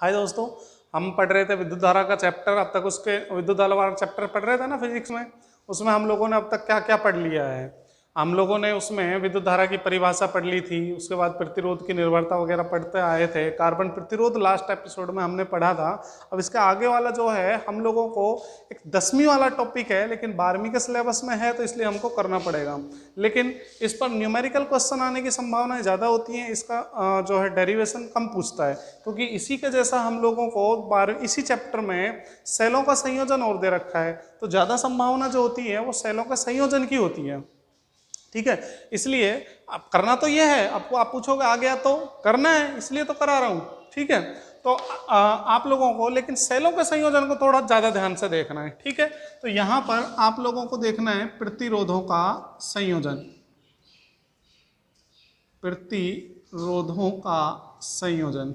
हाय दोस्तों, हम पढ़ रहे थे विद्युत धारा का चैप्टर। अब तक उसके विद्युत धारा वाला चैप्टर पढ़ रहे थे ना फिजिक्स में। उसमें हम लोगों ने अब तक क्या क्या पढ़ लिया है। हम लोगों ने उसमें विद्युत धारा की परिभाषा पढ़ ली थी, उसके बाद प्रतिरोध की निर्भरता वगैरह पढ़ते आए थे। कार्बन प्रतिरोध लास्ट एपिसोड में हमने पढ़ा था। अब इसके आगे वाला जो है हम लोगों को एक 10वीं वाला टॉपिक है, लेकिन 12वीं के सिलेबस में है तो इसलिए हमको करना पड़ेगा। लेकिन इस पर न्यूमेरिकल क्वेश्चन आने की संभावनाएं ज़्यादा होती हैं। इसका जो है डेरिवेशन कम पूछता है, क्योंकि इसी के जैसा हम लोगों को इसी चैप्टर में सेलों का संयोजन और दे रखा है, तो ज़्यादा संभावना जो होती है वो सेलों का संयोजन की होती है। ठीक है, इसलिए अब करना तो ये है, आपको आप पूछोगे आ गया तो करना है, इसलिए तो करा रहा हूं। ठीक है, तो आप लोगों को लेकिन सेलों के संयोजन को थोड़ा ज्यादा ध्यान से देखना है। ठीक है, तो यहां पर आप लोगों को देखना है प्रतिरोधों का संयोजन। प्रतिरोधों का संयोजन,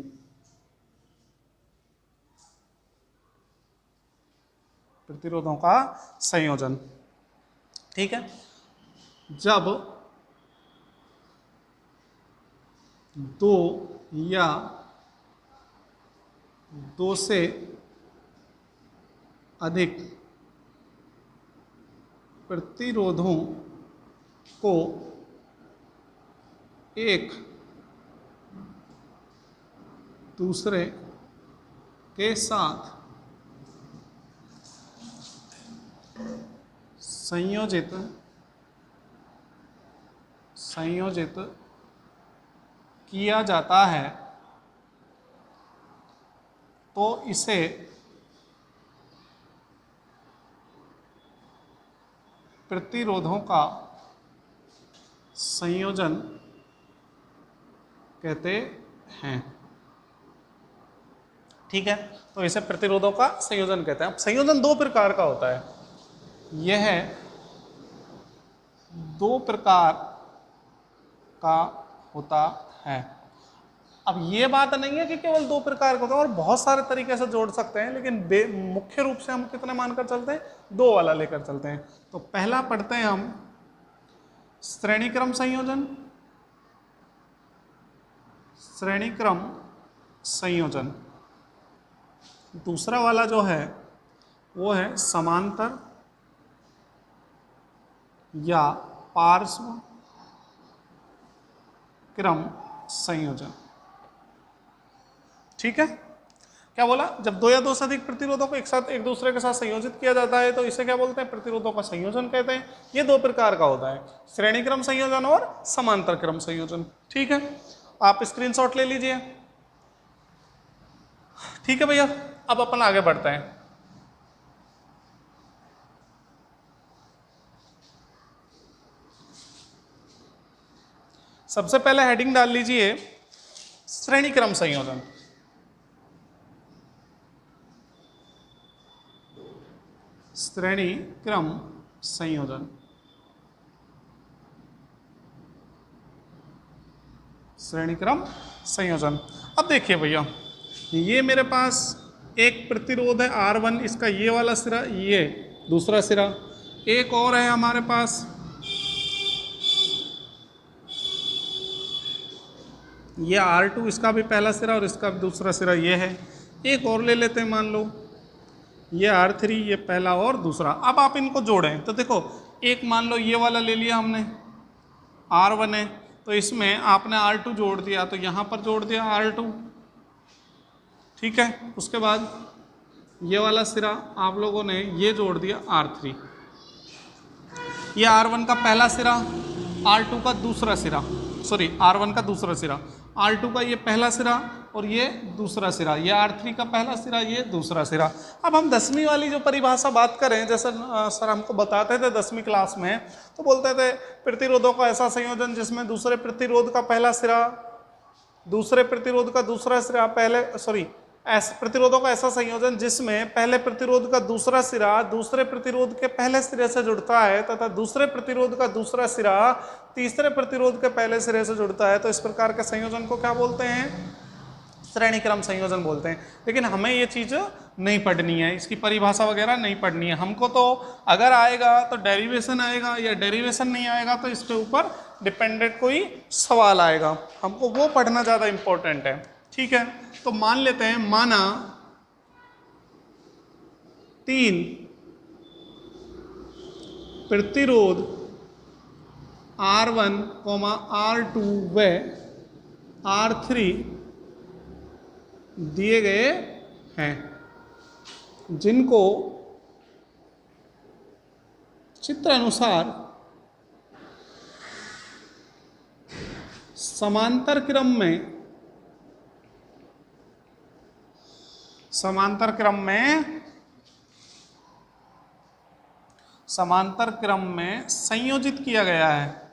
प्रतिरोधों का संयोजन। ठीक है, जब दो या दो से अधिक प्रतिरोधों को एक दूसरे के साथ संयोजित किया जाता है तो इसे प्रतिरोधों का संयोजन कहते हैं। ठीक है, तो इसे प्रतिरोधों का संयोजन कहते हैं। अब संयोजन दो प्रकार का होता है। यह दो प्रकार का होता है। अब ये बात नहीं है कि केवल दो प्रकार का होता है, और बहुत सारे तरीके से जोड़ सकते हैं, लेकिन मुख्य रूप से हम कितने मानकर चलते हैं, दो वाला लेकर चलते हैं। तो पहला पढ़ते हैं हम श्रेणी क्रम संयोजन। श्रेणी क्रम संयोजन। दूसरा वाला जो है वो है समांतर या पार्श्व क्रम संयोजन। ठीक है, क्या बोला, जब दो या दो से अधिक प्रतिरोधों को एक साथ एक दूसरे के साथ संयोजित किया जाता है तो इसे क्या बोलते हैं, प्रतिरोधों का संयोजन कहते हैं। ये दो प्रकार का होता है, श्रेणी क्रम संयोजन और समांतर क्रम संयोजन। ठीक है, आप स्क्रीनशॉट ले लीजिए। ठीक है भैया, अब अपन आगे बढ़ते हैं। सबसे पहले हेडिंग डाल लीजिए श्रेणी क्रम संयोजन। श्रेणी क्रम संयोजन, श्रेणी क्रम संयोजन। अब देखिए भैया, ये मेरे पास एक प्रतिरोध है R1, इसका ये वाला सिरा, ये दूसरा सिरा। एक और है हमारे पास, ये R2, इसका भी पहला सिरा और इसका भी दूसरा सिरा ये है। एक और ले लेते हैं, मान लो ये R3, ये पहला और दूसरा। अब आप इनको जोड़ें तो देखो, एक मान लो ये वाला ले लिया हमने, R1 है, तो इसमें आपने R2 जोड़ दिया, तो यहाँ पर जोड़ दिया R2। ठीक है, उसके बाद ये वाला सिरा आप लोगों ने ये जोड़ दिया R3। ये R1 का पहला सिरा, R2 का दूसरा सिरा, सॉरी R1 का दूसरा सिरा, R2 का ये पहला सिरा और ये दूसरा सिरा, ये R3 का पहला सिरा, ये दूसरा सिरा। अब हम 10वीं वाली जो परिभाषा बात करें, जैसे सर हमको बताते थे 10वीं क्लास में, तो बोलते थे प्रतिरोधों का ऐसा संयोजन जिसमें दूसरे प्रतिरोध का पहला सिरा दूसरे प्रतिरोध का दूसरा सिरा प्रतिरोधों का ऐसा संयोजन जिसमें पहले प्रतिरोध का दूसरा सिरा दूसरे प्रतिरोध के पहले सिरे से जुड़ता है तथा दूसरे प्रतिरोध का दूसरा सिरा तीसरे प्रतिरोध के पहले सिरे से जुड़ता है, तो इस प्रकार के संयोजन को क्या बोलते हैं, श्रेणी क्रम संयोजन बोलते हैं। लेकिन हमें ये चीज नहीं पढ़नी है, इसकी परिभाषा वगैरह नहीं पढ़नी है हमको। तो अगर आएगा तो डेरिवेशन आएगा, या डेरिवेशन नहीं आएगा तो इसके ऊपर डिपेंडेंट कोई सवाल आएगा, हमको वो पढ़ना ज़्यादा इंपॉर्टेंट है। ठीक है, तो मान लेते हैं, माना 3 प्रतिरोध R1, R2 व R3 दिए गए हैं, जिनको चित्र अनुसार समांतर क्रम में संयोजित किया गया है।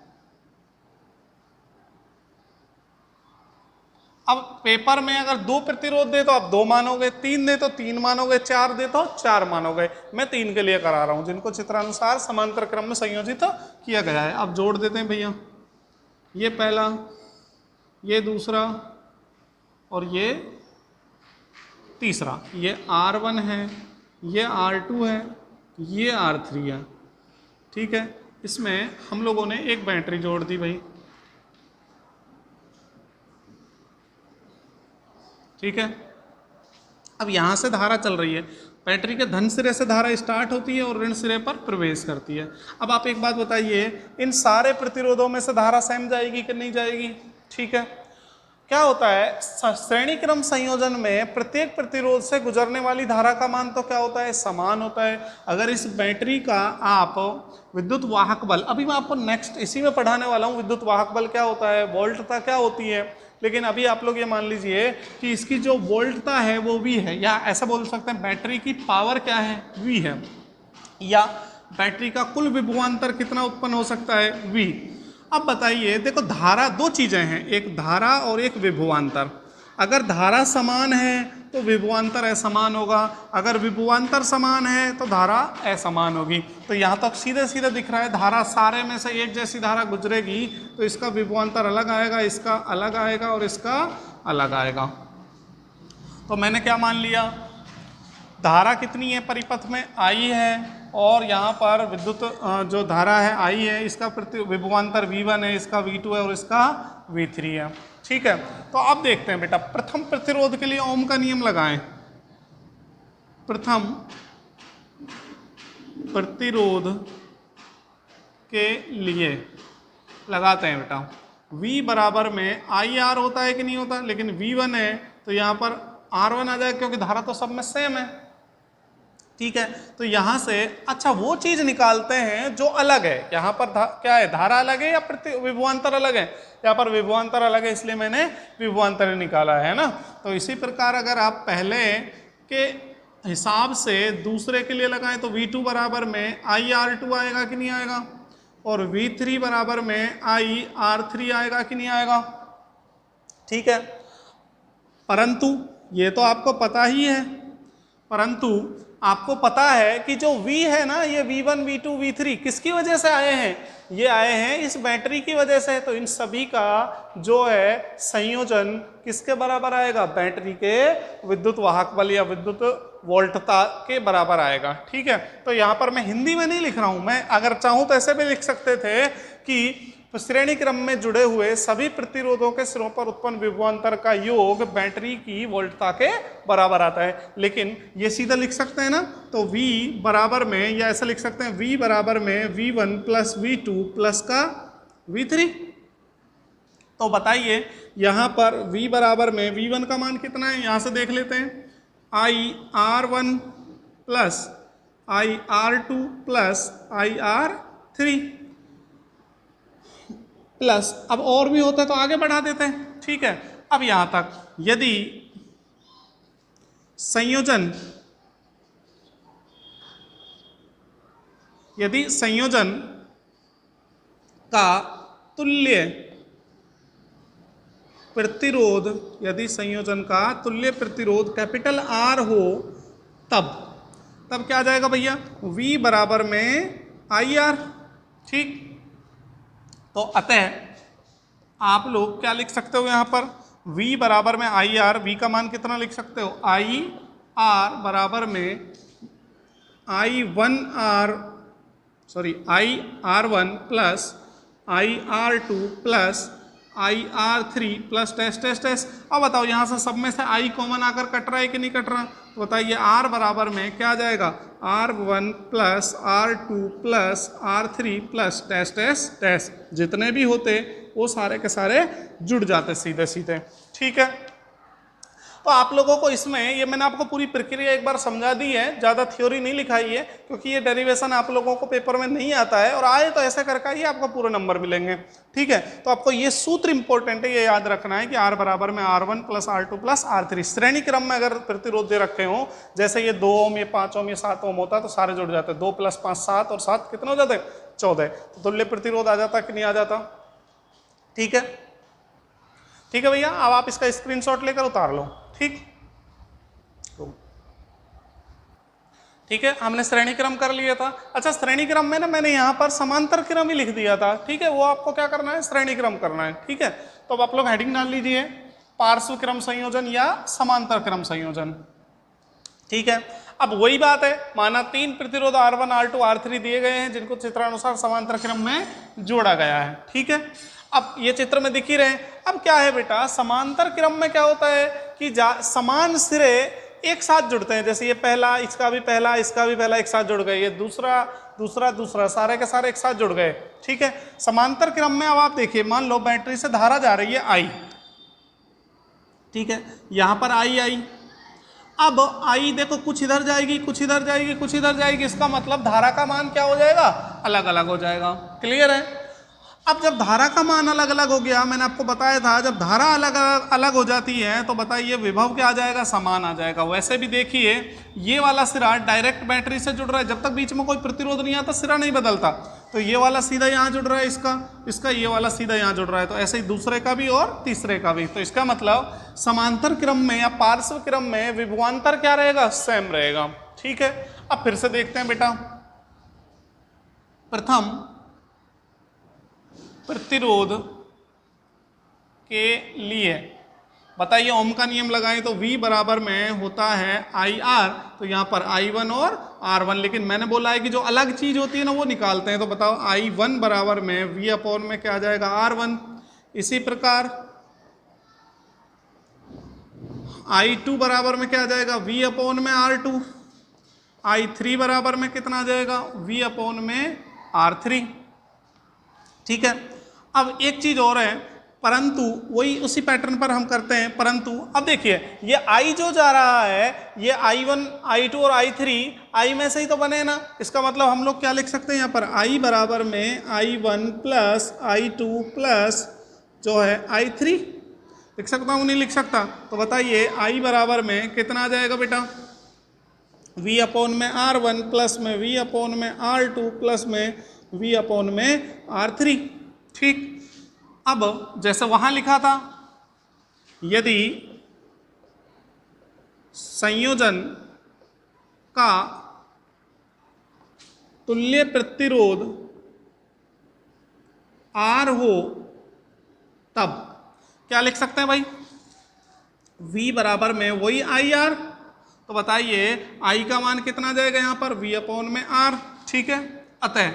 अब पेपर में अगर 2 प्रतिरोध दे तो आप 2 मानोगे, 3 दे तो 3 मानोगे, 4 दे तो 4 मानोगे। मैं 3 के लिए करा रहा हूं, जिनको चित्रानुसार समांतर क्रम में संयोजित किया गया है। अब जोड़ देते हैं भैया, ये पहला, ये दूसरा और ये तीसरा। ये R1 है, ये R2 है, ये R3 है। ठीक है, इसमें हम लोगों ने एक बैटरी जोड़ दी भाई। ठीक है, अब यहां से धारा चल रही है, बैटरी के धन सिरे से धारा स्टार्ट होती है और ऋण सिरे पर प्रवेश करती है। अब आप एक बात बताइए, इन सारे प्रतिरोधों में से धारा सेम जाएगी कि नहीं जाएगी? ठीक है, क्या होता है, श्रेणी क्रम संयोजन में प्रत्येक प्रतिरोध से गुजरने वाली धारा का मान तो क्या होता है, समान होता है। अगर इस बैटरी का आप विद्युत वाहक बल, अभी मैं आपको नेक्स्ट इसी में पढ़ाने वाला हूँ, विद्युत वाहक बल क्या होता है, वोल्टता क्या होती है, लेकिन अभी आप लोग ये मान लीजिए कि इसकी जो वोल्टता है वो V है, या ऐसा बोल सकते हैं बैटरी की पावर क्या है, V है, या बैटरी का कुल विभवांतर कितना उत्पन्न हो सकता है, V। अब बताइए, देखो धारा 2 चीजें हैं, एक धारा और एक विभवांतर। अगर धारा समान है तो विभवांतर असमान होगा, अगर विभवांतर समान है तो धारा असमान होगी। तो यहाँ तक सीधे सीधे दिख रहा है, धारा सारे में से एक जैसी धारा गुजरेगी तो इसका विभवांतर अलग आएगा, इसका अलग आएगा और इसका अलग आएगा। तो मैंने क्या मान लिया, धारा कितनी है परिपथ में, I है, और यहाँ पर विद्युत जो धारा है I है, इसका विभवांतर V1 है, इसका V2 है और इसका V3 है। ठीक है, तो अब देखते हैं बेटा, प्रथम प्रतिरोध के लिए ओम का नियम लगाएं। प्रथम प्रतिरोध के लिए लगाते हैं बेटा, V बराबर में IR होता है कि नहीं होता, लेकिन V1 है तो यहाँ पर R1 आ जाएगा क्योंकि धारा तो सब में सेम है। ठीक है, तो यहां से अच्छा वो चीज निकालते हैं जो अलग है। यहां पर क्या है, धारा अलग है या विभवांतर अलग है? यहाँ पर विभवांतर अलग है, इसलिए मैंने विभवांतर निकाला है ना। तो इसी प्रकार अगर आप पहले के हिसाब से दूसरे के लिए लगाएं तो V2 बराबर में IR2 आएगा कि नहीं आएगा, और V3 बराबर में IR3 आएगा कि नहीं आएगा। ठीक है, परंतु ये तो आपको पता ही है, परंतु आपको पता है कि जो V है ना, ये V1, V2, V3 किसकी वजह से आए हैं, ये आए हैं इस बैटरी की वजह से। तो इन सभी का जो है संयोजन किसके बराबर आएगा, बैटरी के विद्युत वाहक बल या विद्युत वोल्टता के बराबर आएगा। ठीक है, तो यहाँ पर मैं हिंदी में नहीं लिख रहा हूं, मैं अगर चाहूं तो ऐसे भी लिख सकते थे कि श्रेणी क्रम में जुड़े हुए सभी प्रतिरोधों के सिरों पर उत्पन्न विभवांतर का योग बैटरी की वोल्टता के बराबर आता है। लेकिन ये सीधा लिख सकते हैं ना, तो V बराबर में, या ऐसा लिख सकते हैं V बराबर में V1 प्लस V2 प्लस का V3। तो बताइए यहाँ पर V बराबर में V1 का मान कितना है, यहाँ से देख लेते हैं, IR1 plus IR2 plus IR3 plus, अब और भी होता है तो आगे बढ़ा देते हैं। ठीक है, अब यहां तक यदि संयोजन का तुल्य प्रतिरोध, यदि संयोजन का तुल्य प्रतिरोध कैपिटल R हो, तब क्या आ जाएगा भैया, V बराबर में IR। ठीक, तो अतः आप लोग क्या लिख सकते हो, यहाँ पर V बराबर में IR, V का मान कितना लिख सकते हो, IR बराबर में IR1 plus IR2 plus IR3 plus test test test. अब बताओ यहाँ से सब में से I कॉमन आकर कट रहा है कि नहीं कट रहा? तो बताइए R बराबर में क्या आ जाएगा, R1 plus R2 plus R3 plus test test test. जितने भी होते वो सारे के सारे जुड़ जाते सीधे सीधे। ठीक है, तो आप लोगों को इसमें ये मैंने आपको पूरी प्रक्रिया एक बार समझा दी है, ज़्यादा थ्योरी नहीं लिखाई है, क्योंकि ये डेरिवेशन आप लोगों को पेपर में नहीं आता है, और आए तो ऐसे करके ही आपको पूरे नंबर मिलेंगे। ठीक है, तो आपको ये सूत्र इंपॉर्टेंट है, ये याद रखना है कि R बराबर में R1 plus R2 plus R3। श्रेणी क्रम में अगर प्रतिरोध दे रखे हो, जैसे ये 2 ओम, ये 5 ओम, ये 7 ओम होता है, तो सारे जुड़ जाते हैं। 2 प्लस 5 7 और 7 कितने हो जाते हैं? 14। तो तुल्य प्रतिरोध आ जाता कि नहीं आ जाता? ठीक है, ठीक है भैया, अब आप इसका स्क्रीनशॉट लेकर उतार लो। ठीक है, हमने श्रेणी क्रम कर लिया था। अच्छा, श्रेणी क्रम में ना मैंने यहाँ पर समांतर क्रम ही लिख दिया था। ठीक है, वो आपको क्या करना है, श्रेणी क्रम करना है। ठीक है, तो अब आप लोग हेडिंग डाल लीजिए, पार्श्व क्रम संयोजन या समांतर क्रम संयोजन। ठीक है, अब वही बात है, माना 3 प्रतिरोध R1 R2 R3 दिए गए हैं, जिनको चित्रानुसार समांतर क्रम में जोड़ा गया है। ठीक है, अब ये चित्र में दिख ही रहे हैं। अब क्या है बेटा, समांतर क्रम में क्या होता है कि समान सिरे एक साथ जुड़ते हैं। जैसे ये पहला, इसका भी पहला, इसका भी पहला एक साथ जुड़ गए, ये दूसरा दूसरा दूसरा, सारे के सारे एक साथ जुड़ गए। ठीक है, समांतर क्रम में अब आप देखिए, मान लो बैटरी से धारा जा रही है I। ठीक है, यहां पर आई, अब I देखो कुछ इधर जाएगी, कुछ इधर जाएगी, कुछ इधर जाएगी, इसका मतलब धारा का मान क्या हो जाएगा, अलग अलग हो जाएगा। क्लियर है? अब जब धारा का मान अलग अलग हो गया, मैंने आपको बताया था, जब धारा अलग अलग हो जाती है तो बताइए विभव क्या आ जाएगा, समान आ जाएगा। वैसे भी देखिए, ये वाला सिरा डायरेक्ट बैटरी से जुड़ रहा है, जब तक बीच में कोई प्रतिरोध नहीं आता सिरा नहीं बदलता। तो ये वाला सीधा यहाँ जुड़ रहा है, इसका ये वाला सीधा यहाँ जुड़ रहा है, तो ऐसे ही दूसरे का भी और तीसरे का भी। तो इसका मतलब समांतर क्रम में या पार्श्व क्रम में विभवांतर क्या रहेगा, सेम रहेगा। ठीक है, अब फिर से देखते हैं बेटा, प्रथम प्रतिरोध के लिए बताइए, ओम का नियम लगाएं तो V बराबर में होता है IR, तो यहाँ पर I1 और R1, लेकिन मैंने बोला है कि जो अलग चीज होती है ना वो निकालते हैं। तो बताओ I1 बराबर में V अपॉन में क्या आ जाएगा, R1। इसी प्रकार I2 बराबर में क्या आ जाएगा, V अपॉन में R2। I3 बराबर में कितना आ जाएगा, V अपॉन में R3। ठीक है, अब एक चीज और है, परंतु वही उसी पैटर्न पर हम करते हैं। परंतु अब देखिए, ये I जो जा रहा है, ये I1 I2 और I3 I में से ही तो बने ना। इसका मतलब हम लोग क्या लिख सकते हैं, यहाँ पर I बराबर में I1 प्लस I2 प्लस जो है I3 लिख सकता हूँ, नहीं लिख सकता? तो बताइए I बराबर में कितना आ जाएगा बेटा, V अपॉन में R1 प्लस में V अपॉन में R2 प्लस में V अपॉन में R3। ठीक, अब जैसे वहां लिखा था, यदि संयोजन का तुल्य प्रतिरोध R हो, तब क्या लिख सकते हैं भाई, V बराबर में वही IR। तो बताइए I का मान कितना जाएगा यहाँ पर, V अपॉन में R। ठीक है, अतः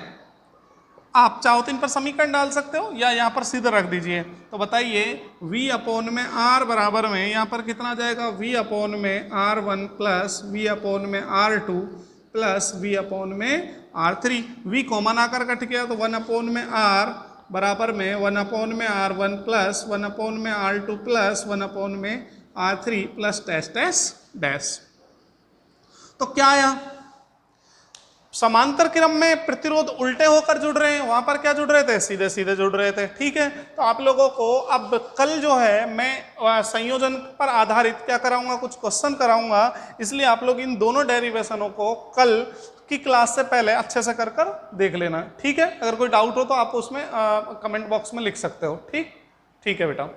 आप चाहो तो इन पर समीकरण डाल सकते हो या यहाँ पर सीधे रख दीजिए। तो बताइए V अपॉन में R बराबर में यहाँ पर कितना जाएगा, V अपॉन में R1 प्लस V अपॉन में R2 प्लस V अपॉन में R3। V कॉमन आकर कट गया, तो 1 अपॉन में R बराबर में 1 अपॉन में R1 प्लस 1 अपॉन में R2 प्लस 1 अपॉन में R3 plus test test dash. तो क्या आया, समांतर क्रम में प्रतिरोध उल्टे होकर जुड़ रहे हैं, वहां पर क्या जुड़ रहे थे, सीधे सीधे जुड़ रहे थे। ठीक है, तो आप लोगों को अब कल जो है मैं संयोजन पर आधारित क्या कराऊंगा, कुछ क्वेश्चन कराऊंगा, इसलिए आप लोग इन दोनों डेरिवेशनों को कल की क्लास से पहले अच्छे से कर देख लेना। ठीक है, अगर कोई डाउट हो तो आप उसमें कमेंट बॉक्स में लिख सकते हो। ठीक है बेटा।